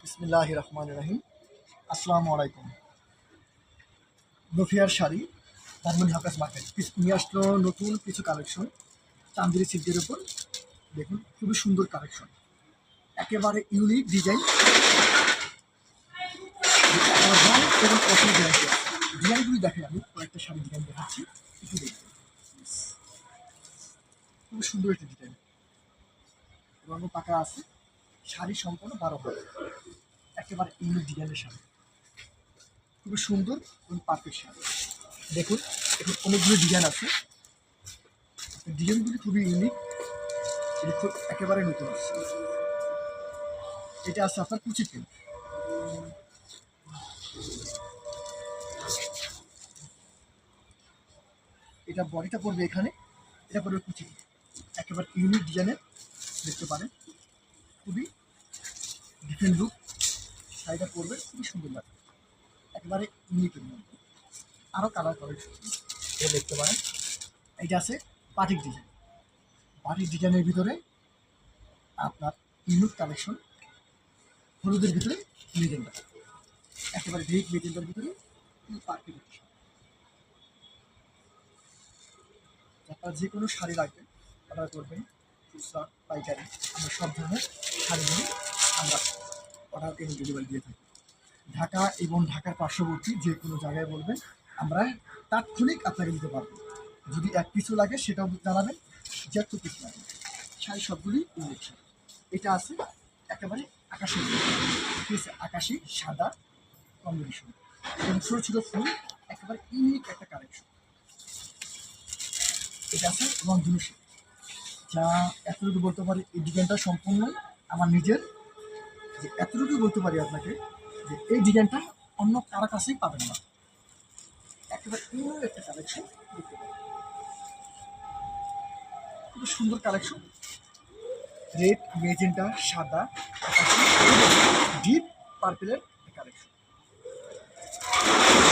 বিসমিল্লাহির রহমানির রহিম। আসসালামু আলাইকুম। নফিয়ার শাড়ি, ধানমন্ডি হকার্স মার্কেট নিয়ে আসলো নতুন কিছু কালেকশন চান্দেরি সিল্কের উপর। দেখুন, খুবই সুন্দর কালেকশন, একেবারে ইউনিক ডিজাইন এবং কঠোর গ্যারান্টি আছে। ডিজাইনগুলি দেখেন, আমি কয়েকটা শাড়ি ডিজাইন দেখাচ্ছি, একটু দেখুন। খুবই সুন্দর একটি ডিজাইন, রঙ পাকা আছে। শাড়ি সম্পূর্ণ 12 হাত, একেবারে ইউনিক ডিজাইনের শাড়ি, খুবই সুন্দর এবং পারফেক্ট শাড়ি। দেখুন, এখন অনেকগুলো ডিজাইন আছে, ডিজাইনগুলি খুবই ইউনিক, খুব একেবারে নতুন আসছে। এটা আছে আপনার কুচি প্রিন্ট, এটা বডিটা পড়বে এখানে, এটা পড়বে কুচি, একেবারে ইউনিক ডিজাইনের দেখতে পারেন, খুবই ডিফারেন্ট লুক। শাড়িটা পরবে খুবই সুন্দর লাগে, একেবারে ইউনিকের মধ্যে। আরও কালার কালেকশন এটা দেখতে পারেন। এইটা আছে বাটিক ডিজাইন, বাটিক ডিজাইনের ভিতরে আপনার ইউনিক কালেকশন, হলুদের ভিতরে মেজেন্ডা, একেবারে ডিপ মেজেন্ডার ভিতরে পারফেক্ট। আপনার যে কোনো শাড়ি লাগবে অর্ডার করবেন, খুচরা পাইকারি, আমরা সব ধরনের শাড়িগুলি আমরা অর্ডার এবং ডেলিভারি দিয়ে থাকি। ঢাকা এবং ঢাকার পার্শ্ববর্তী যে কোনো জায়গায় বলবেন, আমরা তাৎক্ষণিক আপনাকে দিতে পারবো। যদি এক পিছু লাগে সেটাও জানাবেন, যত পিছু লাগে। শাড়ি সবগুলি ইউনিক শাড়ি। এটা আছে একেবারে আকাশি, ঠিক আছে, আকাশি সাদা কম্বিনেশন এবং ছোটো ছোটো ফুল, একেবারে ইউনিক একটা কালেকশন। এটা আছে রংধনু শাড়ি, যা এতটুকু বলতে পারি, এই ডিজাইনটা সম্পূর্ণ আমার নিজের, যে এতটুকু বলতে পারি আপনাকে যে এই ডিজাইনটা অন্য কারো কাছেই পাবেন না। একেবারে ইউনিক একটা কালেকশন দেখতে পাবেন, খুব সুন্দর কালেকশন। রেড, মেজেন্টা, সাদা, ডিপ পার্পেলের কালেকশন।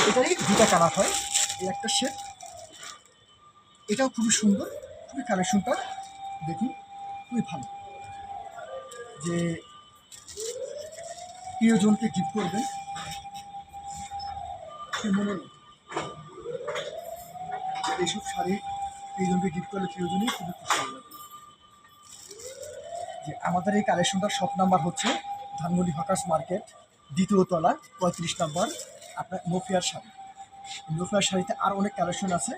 এটাই দুটা কালার হয়, এই একটা শেড। এটাও খুবই সুন্দর, খুবই কালেকশনটা দেখুন, খুবই ভালো। যে প্রিয়জনকে গিফট করবেন, মনে এইসব শাড়ি প্রিয়জনকে গিফট করলে প্রিয়জনই খুবই খুশি হয়ে যাবে। যে আমাদের এই কালেকশনটার শপ নাম্বার হচ্ছে ধানমন্ডি হকার্স মার্কেট, দ্বিতীয় তলা, 35 নম্বর, আপনার নফিয়ার শাড়ি। নফিয়ার শাড়িতে আর অনেক কালেকশন আছে,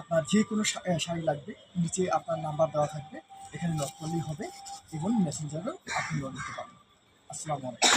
আপনার যে কোনো শাড়ি লাগবে নিচে আপনার নাম্বার দেওয়া থাকবে, এখানে নক করলেই হবে এবং মেসেঞ্জারও আপনি নক দিতে পারবেন। আসসালামু আলাইকুম।